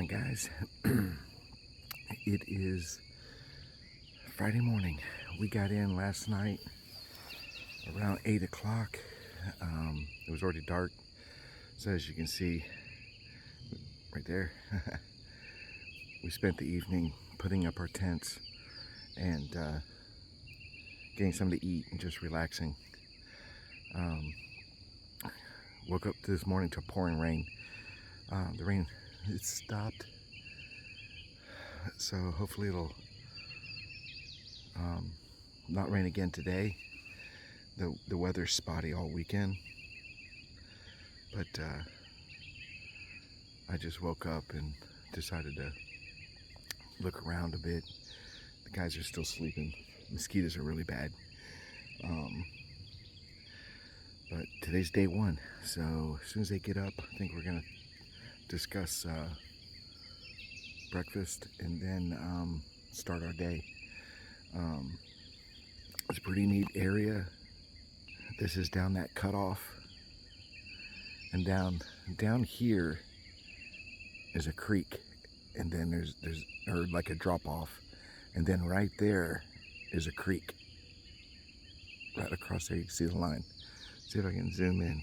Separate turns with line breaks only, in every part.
morning, guys. It is Friday morning. We got in last night around 8 o'clock. It was already dark, so as you can see right there, we spent the evening putting up our tents and getting something to eat and just relaxing. Woke up this morning to pouring rain. The rain, it stopped, so hopefully it'll not rain again today. The weather's spotty all weekend, but I just woke up and decided to look around a bit. The guys are still sleeping. Mosquitoes are really bad, but today's day one, so as soon as they get up, I think we're gonna discuss breakfast and then start our day. It's a pretty neat area. This is down that cutoff, and down here is a creek, and then there's or like a drop off, and then right there is a creek right across there. You can see the line. See if I can zoom in.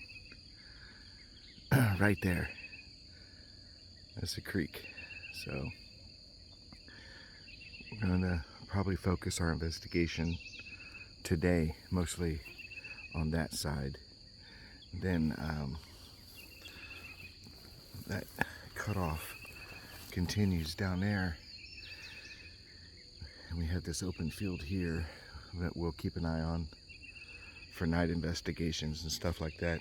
Right there, that's the creek. So we're gonna probably focus our investigation today mostly on that side. Then that cutoff continues down there, and we have this open field here that we'll keep an eye on for night investigations and stuff like that.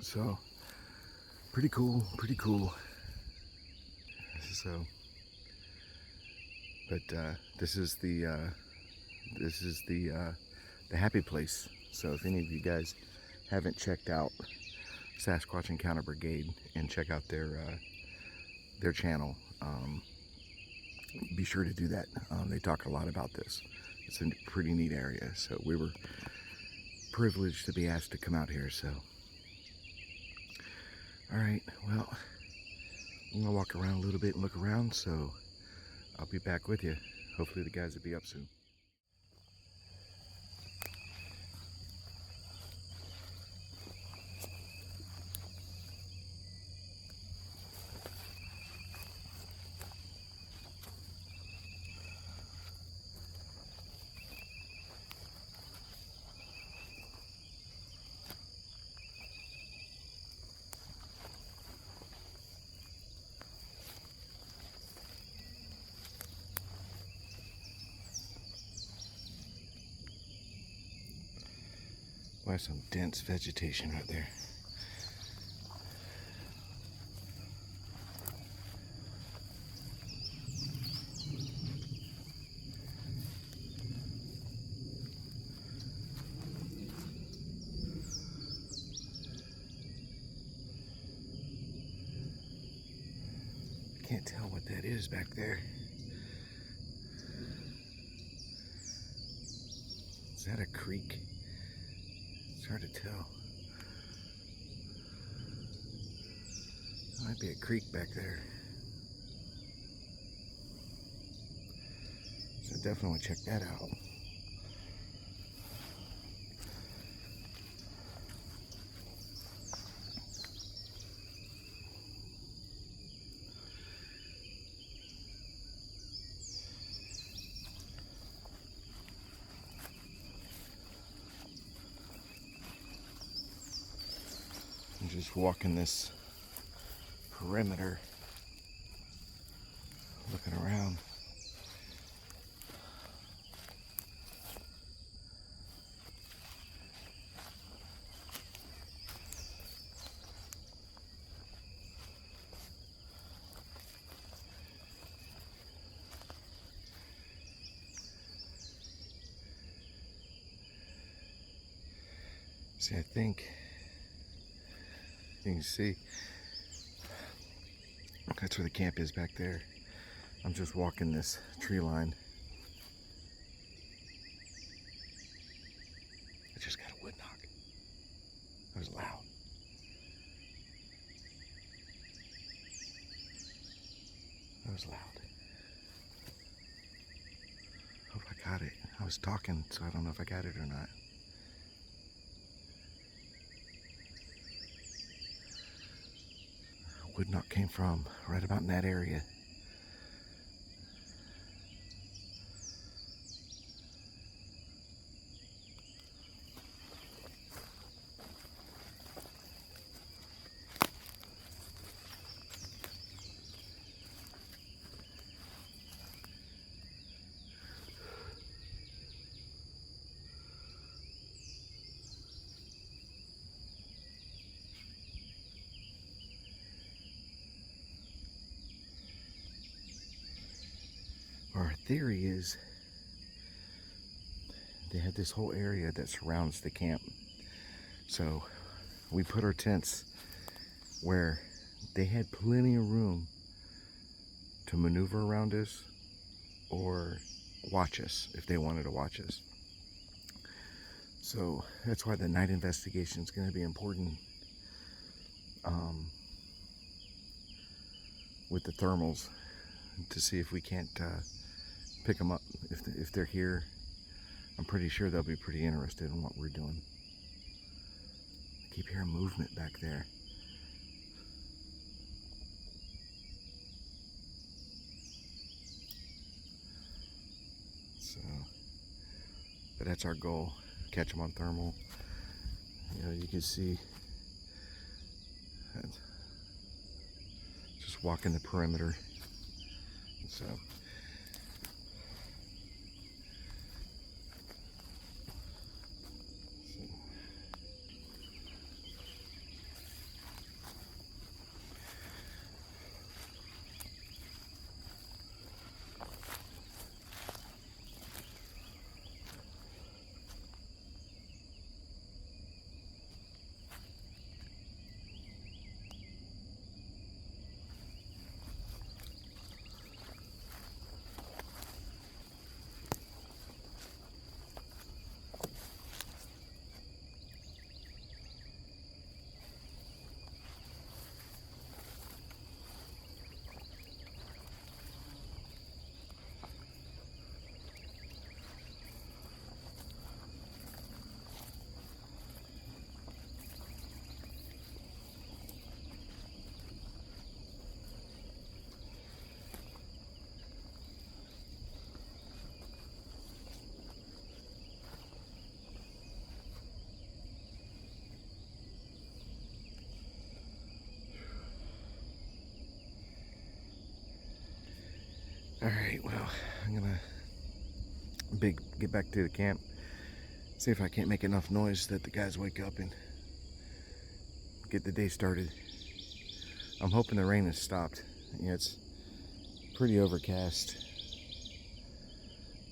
So pretty cool. So, but this is the happy place. So if any of you guys haven't checked out Sasquatch Encounter Brigade and check out their channel, be sure to do that. They talk a lot about this. It's a pretty neat area, so we were privileged to be asked to come out here. So all right, well, I'm gonna walk around a little bit and look around, so I'll be back with you. Hopefully the guys will be up soon. Why some dense vegetation right there. Can't tell what that is back there. Is that a creek? It's hard to tell. Might be a creek back there. So definitely check that out. I'm just walking this perimeter, looking around. See, I think you can see that's where the camp is back there. I'm just walking this tree line. I just got a wood knock. That was loud. was loud. Hope I got it. I was talking, so I don't know if I got it or not. Wood knot came from right about in that area. Our theory is they had this whole area that surrounds the camp. So we put our tents where they had plenty of room to maneuver around us or watch us if they wanted to watch us. So that's why the night investigation is going to be important with the thermals to see if we can't pick them up if they're here. I'm pretty sure they'll be pretty interested in what we're doing. I keep hearing movement back there. So, but that's our goal. Catch them on thermal. You know, you can see just walking the perimeter. So. Alright, well, I'm gonna get back to the camp, see if I can't make enough noise that the guys wake up and get the day started. I'm hoping the rain has stopped. Yeah, it's pretty overcast,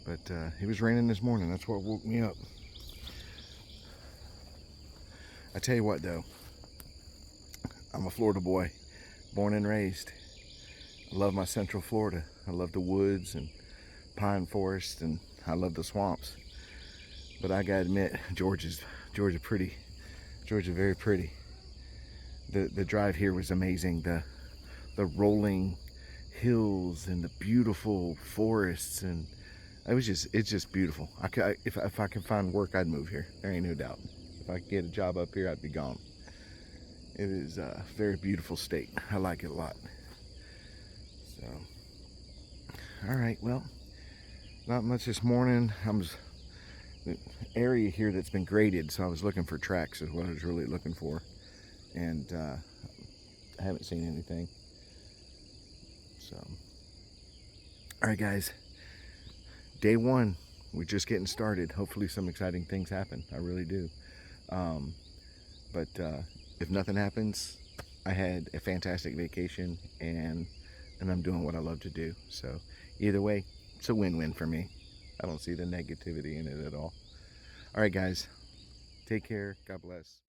but it was raining this morning. That's what woke me up. I tell you what though, I'm a Florida boy, born and raised. I love my Central Florida. I love the woods and pine forest, and I love the swamps. But I gotta admit, Georgia's pretty. Georgia very pretty. The drive here was amazing. The rolling hills and the beautiful forests, and it's just beautiful. If I can find work, I'd move here. There ain't no doubt. If I could get a job up here, I'd be gone. It is a very beautiful state. I like it a lot. So, all right, well, not much this morning. The area here that's been graded, so I was looking for tracks is what I was really looking for, and I haven't seen anything. So, all right, guys, day one, we're just getting started. Hopefully some exciting things happen. I really do. But if nothing happens, I had a fantastic vacation, and I'm doing what I love to do. So either way, it's a win-win for me. I don't see the negativity in it at all. All right, guys, take care. God bless.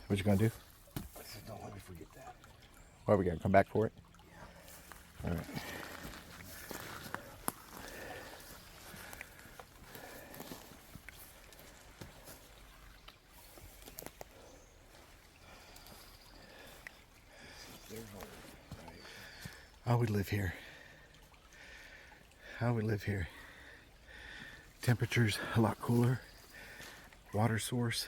What you gonna do?
I said, don't let me forget that.
What, are we gonna come back for it? Yeah. All right. I would live here. I would live here. Temperature's a lot cooler. Water source.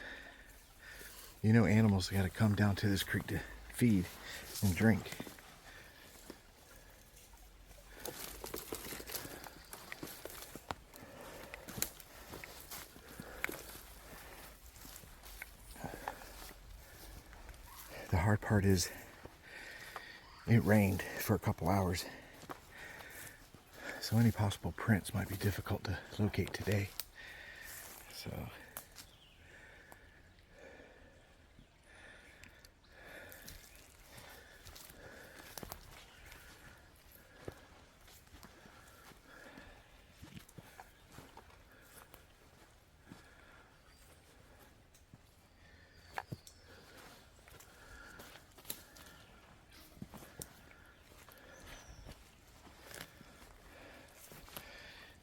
You know, animals got to come down to this creek to feed and drink. The hard part is it rained for a couple hours, so any possible prints might be difficult to locate today. So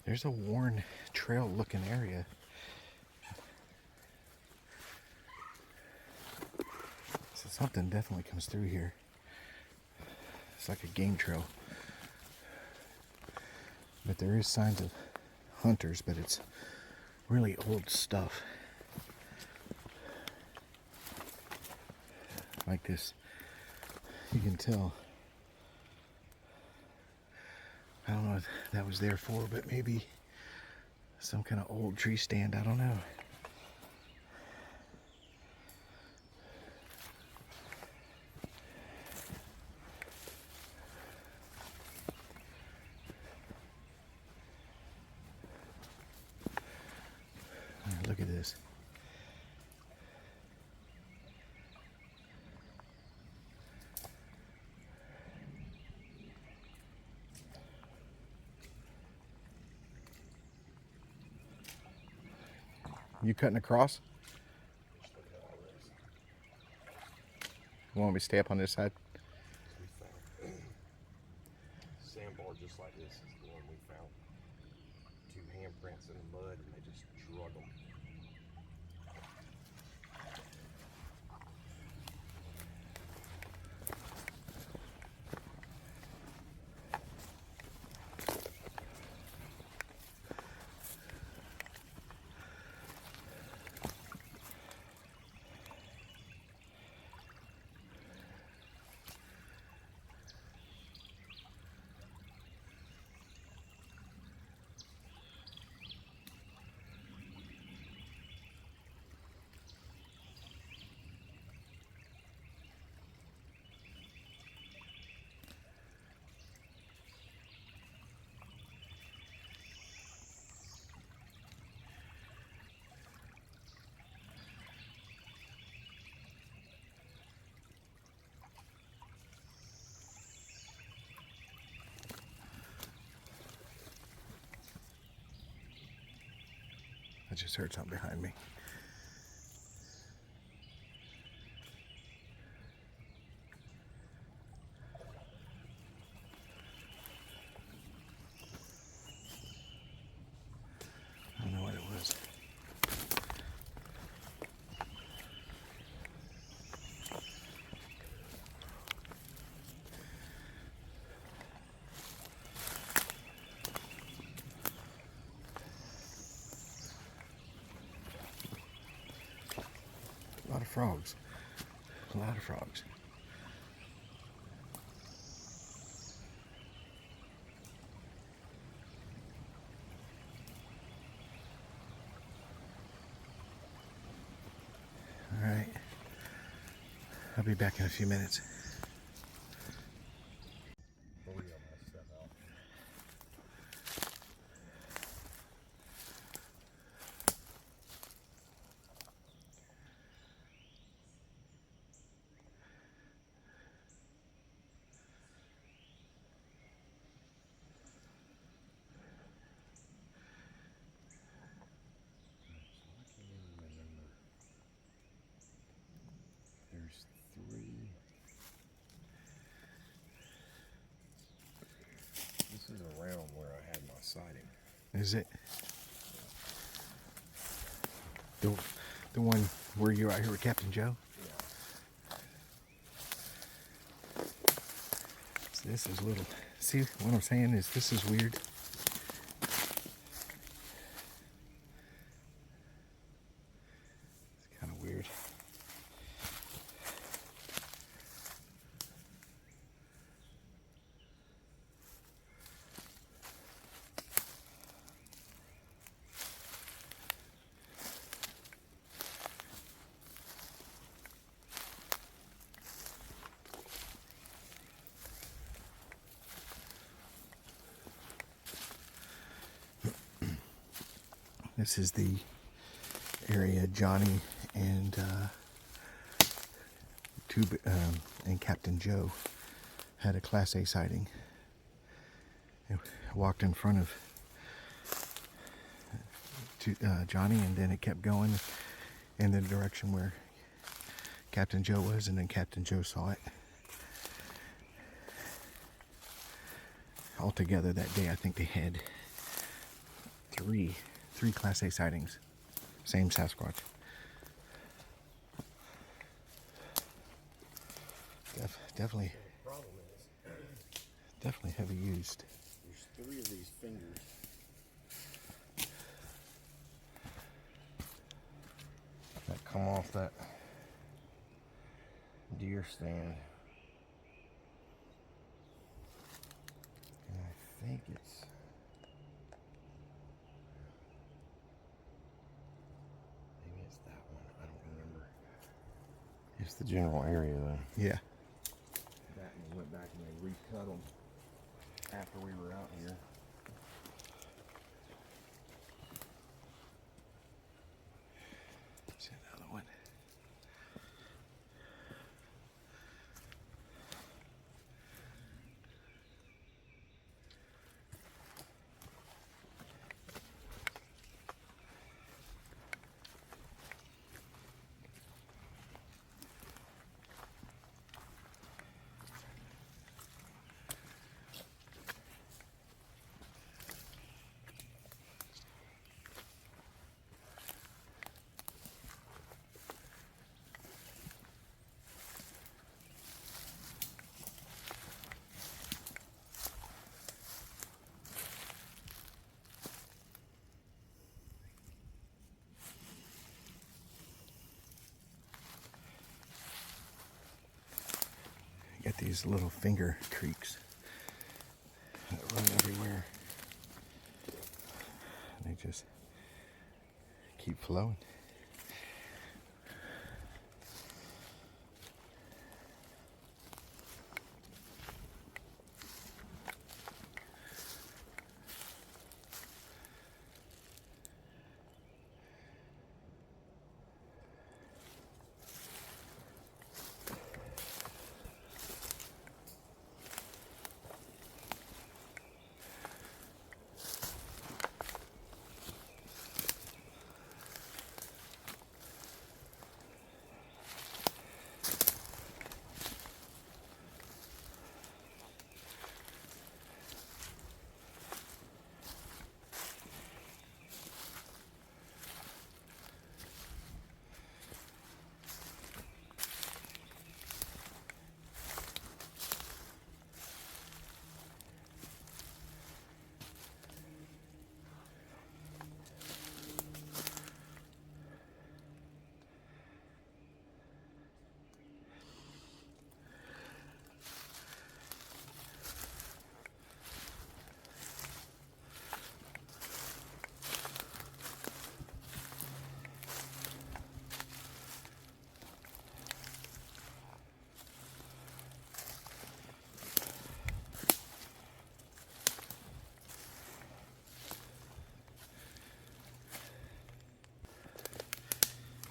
there's a worn trail looking area. So something definitely comes through here. It's like a game trail. But there is signs of hunters, but it's really old stuff. Like this, you can tell. I don't know what that was there for, but maybe some kind of old tree stand, I don't know. Look at this. You cutting across? You want me to stay up on this side?
Sandbar just like this is the one we found. 2 handprints in the mud, and they just drug them.
I just heard something behind me. I don't know what it was. A lot of frogs. A lot of frogs. All right. I'll be back in a few minutes.
There's 3. This is around where I had my sighting.
Is it? The one where you're out here with Captain Joe?
Yeah.
So this is little. See what I'm saying is this is weird. It's kind of weird. This is the area Johnny and and Captain Joe had a Class A sighting. They walked in front of Johnny, and then it kept going in the direction where Captain Joe was, and then Captain Joe saw it. Altogether that day, I think they had three Class A sightings. Same Sasquatch. Definitely.
The problem is,
Definitely heavy used.
there's 3 of these fingers. That come off that deer stand. And I think it's maybe it's that one. I don't remember. It's the general area though.
Yeah.
That and they went back and they recut them after we were out here.
See another one. Got these little finger creeks that run everywhere. They just keep flowing.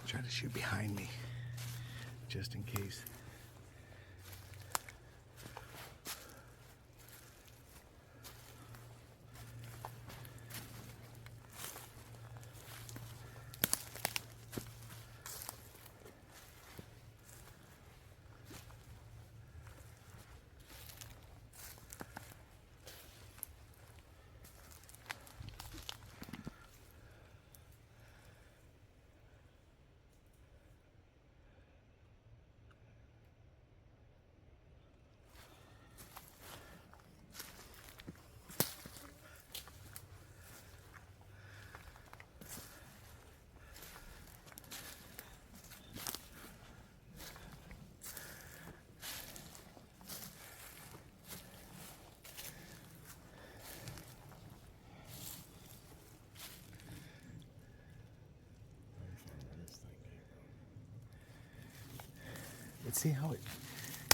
Try to shoot behind me, just in case. But see how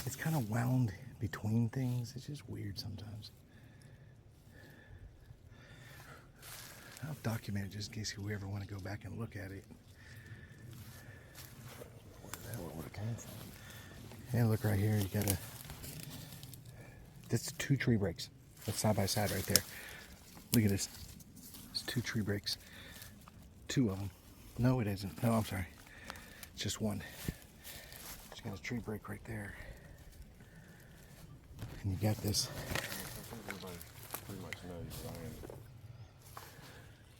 it's kind of wound between things? It's just weird sometimes. I'll document it just in case we ever want to go back and look at it.
Where it came from.
Yeah, look right here. You got that's 2 tree breaks. That's side by side right there. Look at this. It's 2 tree breaks. 2 of them. No, it isn't. No, I'm sorry. It's just 1. Just got a tree break right there. And you got this.
I think everybody pretty much knows that I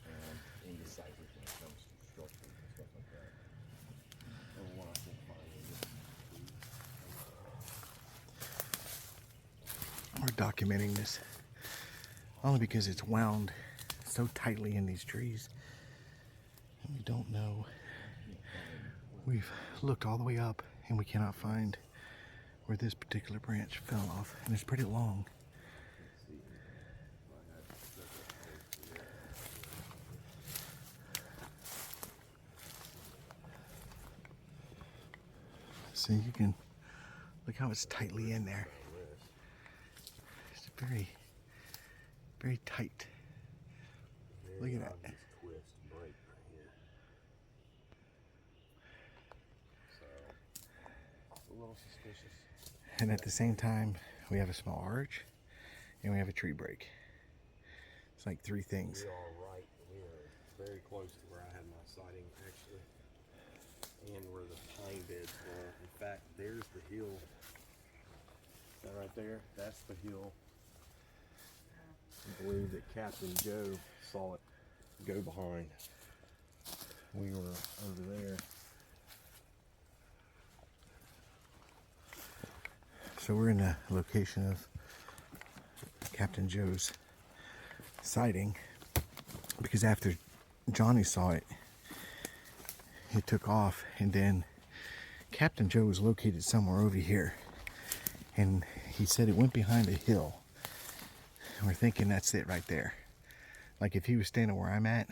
am indecisive when it comes to structures and stuff like that. And what I can find is
We're documenting this only because it's wound so tightly in these trees. And we don't know. We've looked all the way up and we cannot find where this particular branch fell off. And it's pretty long. So you can look how it's tightly in there. It's very, very tight. Look at that.
twist and break right here. So it's a little suspicious.
And at the same time, we have a small arch and we have a tree break. It's like 3 things.
We are right. We are very close to where I had my sighting actually, and where the pine beds were. In fact, there's the hill. That right there, that's the hill. I believe that Captain Joe saw it go behind. We were over there.
So we're in the location of Captain Joe's sighting because after Johnny saw it, he took off, and then Captain Joe was located somewhere over here, and he said it went behind a hill. And we're thinking that's it right there. Like if he was standing where I'm at,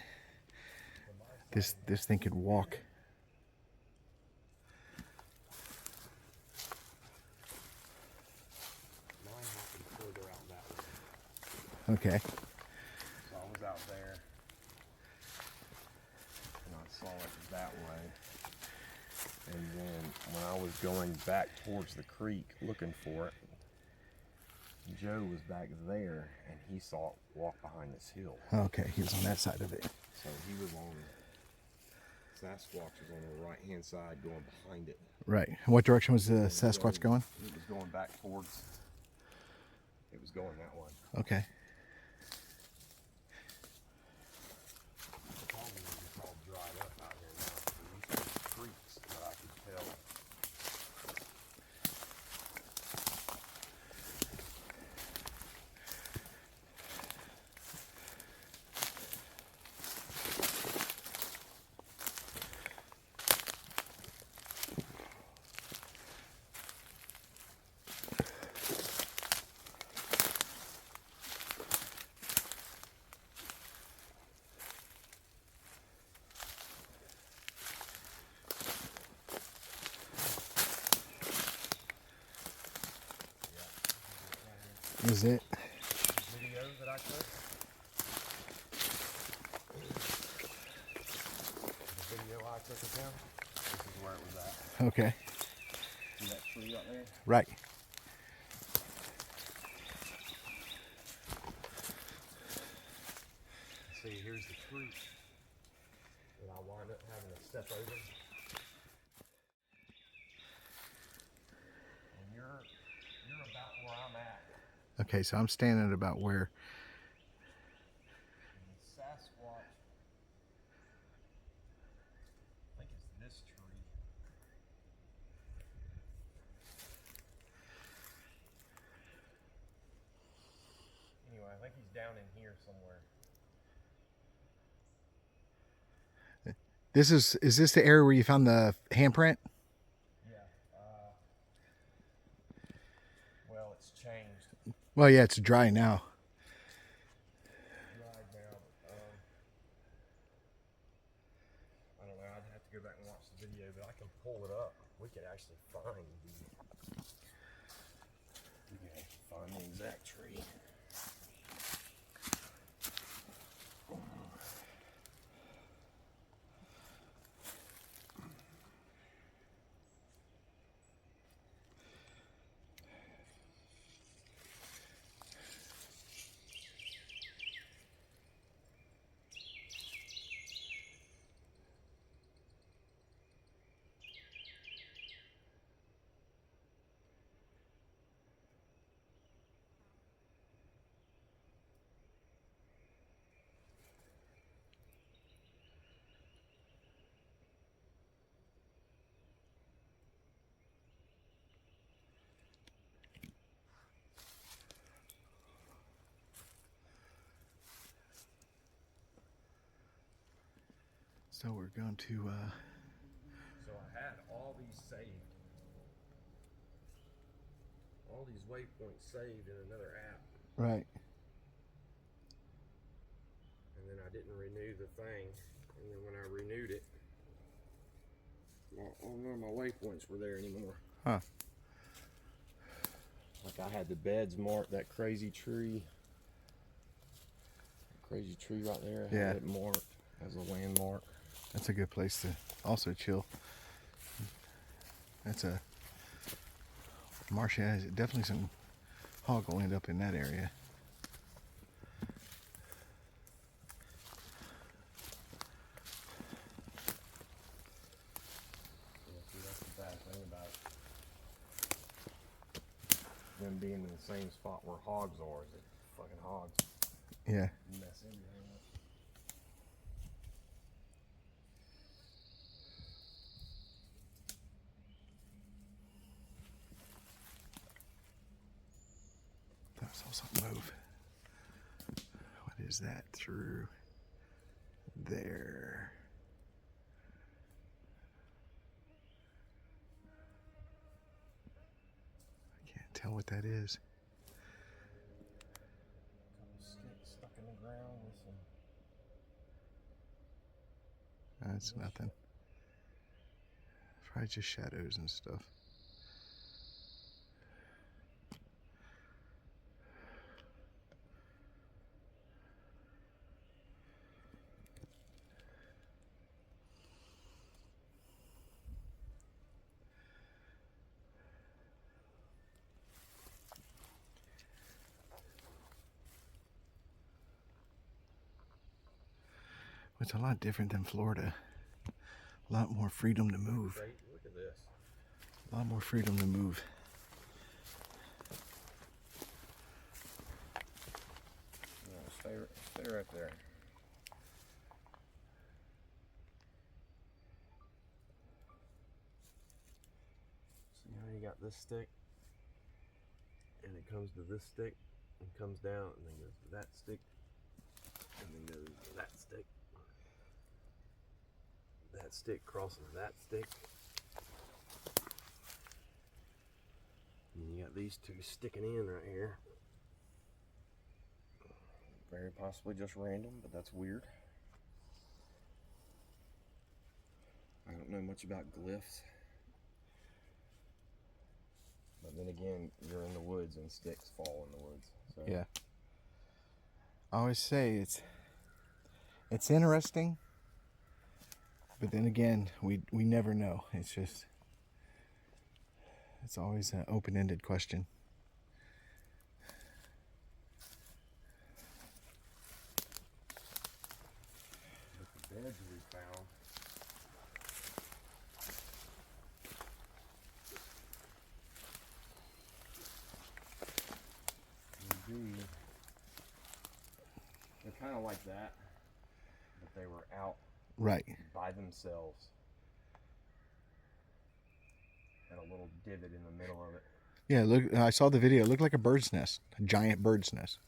this thing could walk.
Mine happened further out that way.
Okay.
So I was out there, and I saw it that way. And then when I was going back towards the creek looking for it, Joe was back there, and he saw it walk behind this hill.
Okay, he was on that side of it.
So he was on, Sasquatch was on the right-hand side going behind it.
Right. What direction was the Sasquatch going?
It was going back towards, it was going that way.
Okay.
The problem is it's all dried up out here now. There used to be creeks that I could tell.
Is it?
Video that I took. The video I took of him. This is where it was at.
Okay.
See that tree up there?
Right.
See, here's the creek that I wind up having to step over. And you're about where I'm at.
Okay, so I'm standing at about where.
And the Sasquatch, I think it's this tree. Anyway, I think he's down in here somewhere.
Is this the area where you found the handprint?
Yeah. Well, it's changed.
Well, yeah, it's dry now.
Dried now, but I don't know. I'd have to go back and watch the video, but I can pull it up. We could actually find the
So we're going to
So I had all these saved. All these waypoints saved in another app.
right.
And then I didn't renew the thing. And then when I renewed it, none of my waypoints were there anymore.
Huh.
Like I had the beds marked, that crazy tree. Crazy tree right there. I
Yeah.
had it marked as a landmark.
That's a good place to also chill. That's a marsh. Has definitely some hog will end up in that area.
Yeah, see, that's the bad thing about them being in the same spot where hogs are. Is that fucking hogs
Yeah.
mess everything up.
I saw something move. What is that through there? I can't tell what that is.
Couple sticks stuck in the ground with some.
That's nothing. Probably just shadows and stuff. It's a lot different than Florida. A lot more freedom to move.
Great, look at this.
A lot more freedom to move.
No, stay right there. See how you got this stick? And it comes to this stick and comes down and then goes to that stick and then goes to that stick. That stick crosses that stick. And you got these two sticking in right here. Very possibly just random, but that's weird. I don't know much about glyphs. But then again, you're in the woods and sticks fall in the woods. So.
Yeah. I always say it's interesting, but then again, we never know. It's always an open-ended question.
But the beds we found, they're kind of like that, but they were out
Right.
by themselves. Had a little divot in the middle of it.
Yeah, look, I saw the video. It looked like a bird's nest, a giant bird's nest.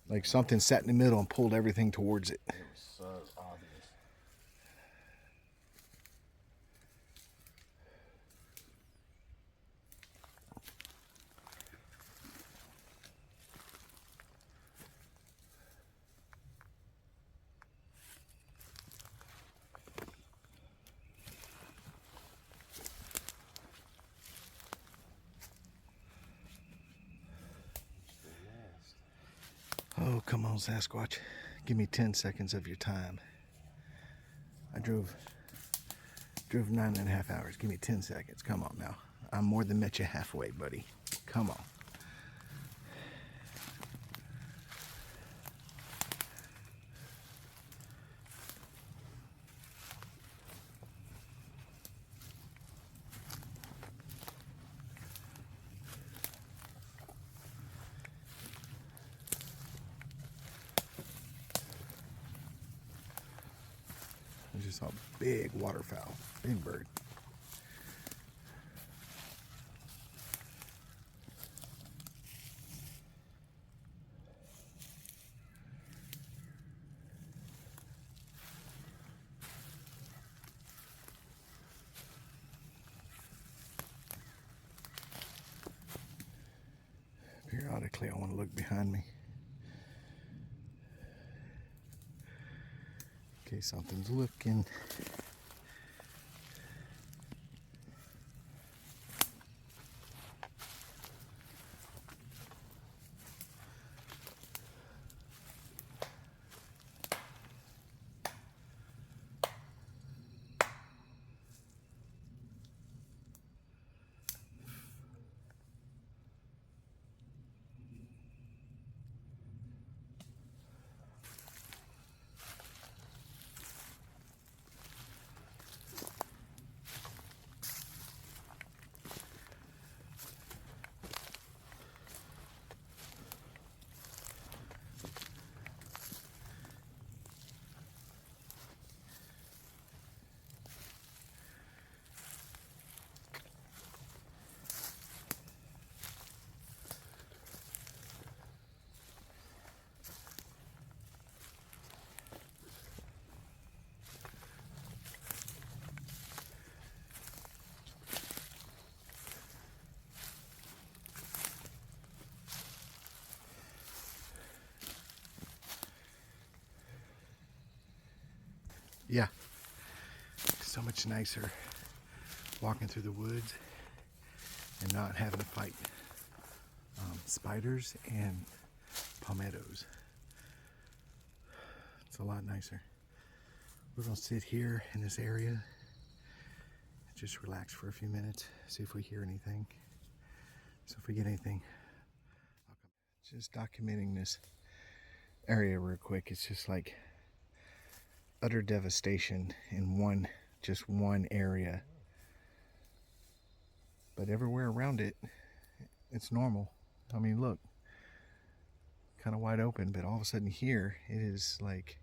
Like something sat in the middle and pulled everything towards it.
It was so obvious.
Oh, come on, Sasquatch. Give me 10 seconds of your time. I drove 9.5 hours. Give me 10 seconds. Come on now. I'm more than met you halfway, buddy. Come on. I just saw a big waterfowl, big bird. Periodically, I want to look behind me. Okay, something's looking. Yeah, so much nicer walking through the woods and not having to fight spiders and palmettos. It's a lot nicer. We're gonna sit here in this area, just relax for a few minutes, see if we hear anything. So if we get anything, I'll come. Just documenting this area real quick. It's just like utter devastation in just one area. But everywhere around it, it's normal. I mean, look, kind of wide open, but all of a sudden here, it is like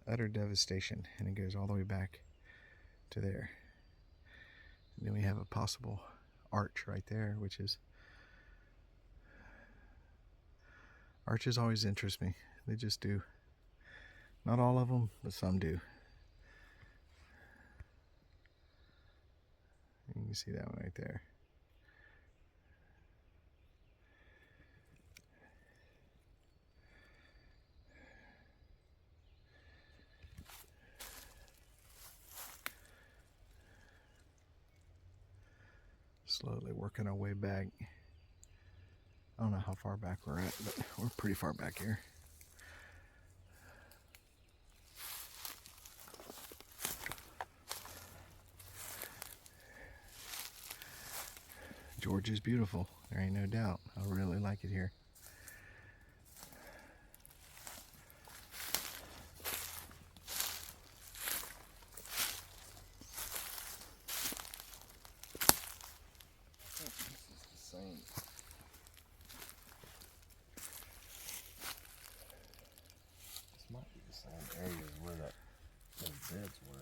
utter devastation, and it goes all the way back to there. And then we have a possible arch right there, which is, arches always interest me. They just do. Not all of them, but some do. You can see that one right there. Slowly working our way back. I don't know how far back we're at, but we're pretty far back here. Georgia's beautiful. There ain't no doubt. I really like it here.
Areas where those beds were.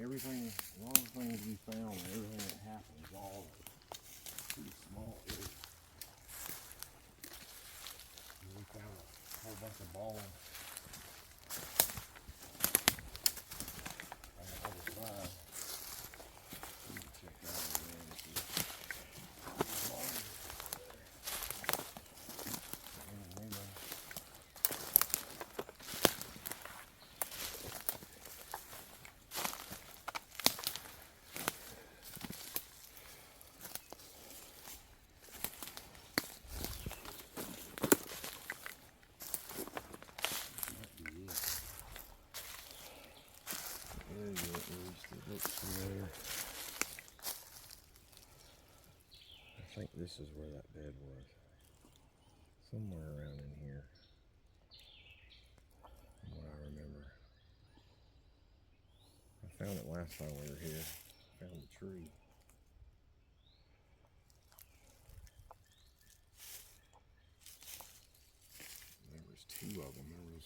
Everything, a lot of things we found, and everything that happened was all pretty small areas. And we found a whole bunch of balls on the other side. You can check that out again if you I think this is where that bed was. somewhere around in here, from what I remember. I found it last time we were here. Found the tree. There was two of them. There was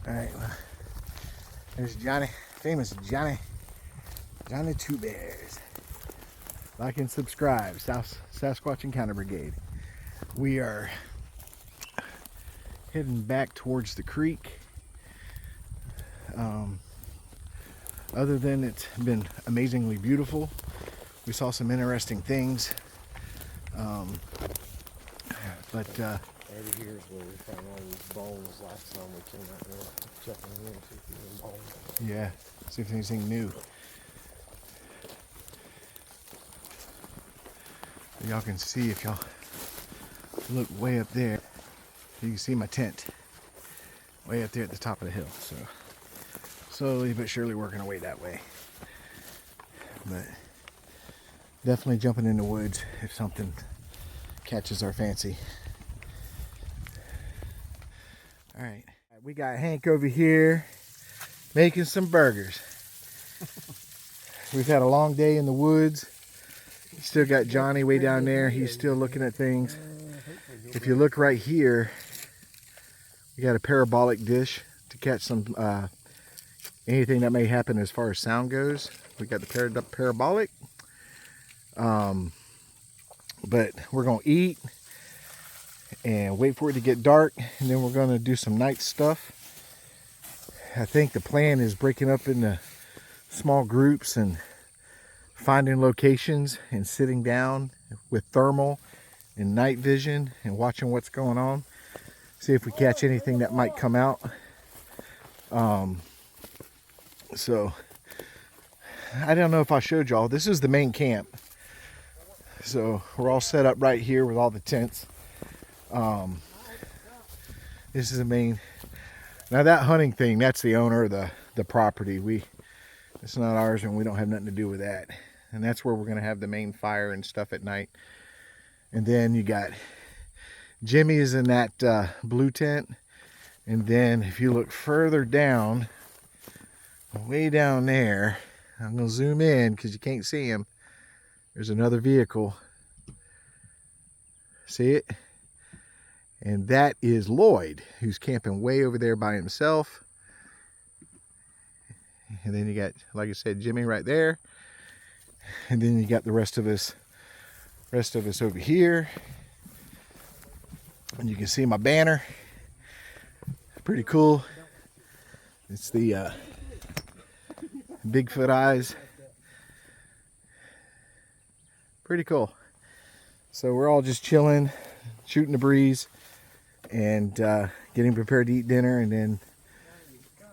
All right, well, there's Johnny, famous Johnny Two Bears. Like and subscribe, Sasquatch Encounter Brigade. We are heading back towards the creek. Other than it's been amazingly beautiful, we saw some interesting things. But
over here is where we found all these bones last time we came out there checking in, see if there's any bones.
yeah, see if there's anything new. Y'all can see if y'all look way up there. You can see my tent way up there at the top of the hill. So slowly but surely working our way that way. But definitely jumping in the woods if something catches our fancy. All right, we got Hank over here making some burgers. We've had a long day in the woods. Still got Johnny way down there. He's still looking at things. If you look right here, we got a parabolic dish to catch some anything that may happen as far as sound goes. We got the parabolic. But we're gonna eat and wait for it to get dark, and then we're gonna do some night stuff. I think the plan is breaking up into small groups and finding locations and sitting down with thermal and night vision and watching what's going on. See if we catch anything that might come out. So I don't know if I showed y'all. This is the main camp. So we're all set up right here with all the tents. This is the main. Now that hunting thing, that's the owner of the property. It's not ours, and we don't have nothing to do with that. And that's where we're gonna have the main fire and stuff at night. And then you got Jimmy is in that blue tent. And then if you look further down, way down there, I'm gonna zoom in because you can't see him. There's another vehicle. See it? And that is Lloyd, who's camping way over there by himself. And then you got, like I said, Jimmy right there. And then you got the rest of us over here. And you can see my banner. Pretty cool. It's the Bigfoot eyes. Pretty cool. So we're all just chilling, shooting the breeze, and getting prepared to eat dinner and then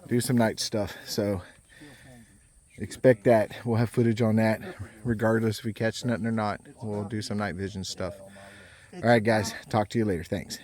do some night stuff. So expect that. We'll have footage on that regardless if we catch nothing or not. We'll do some night vision stuff. All right, guys. Talk to you later. Thanks.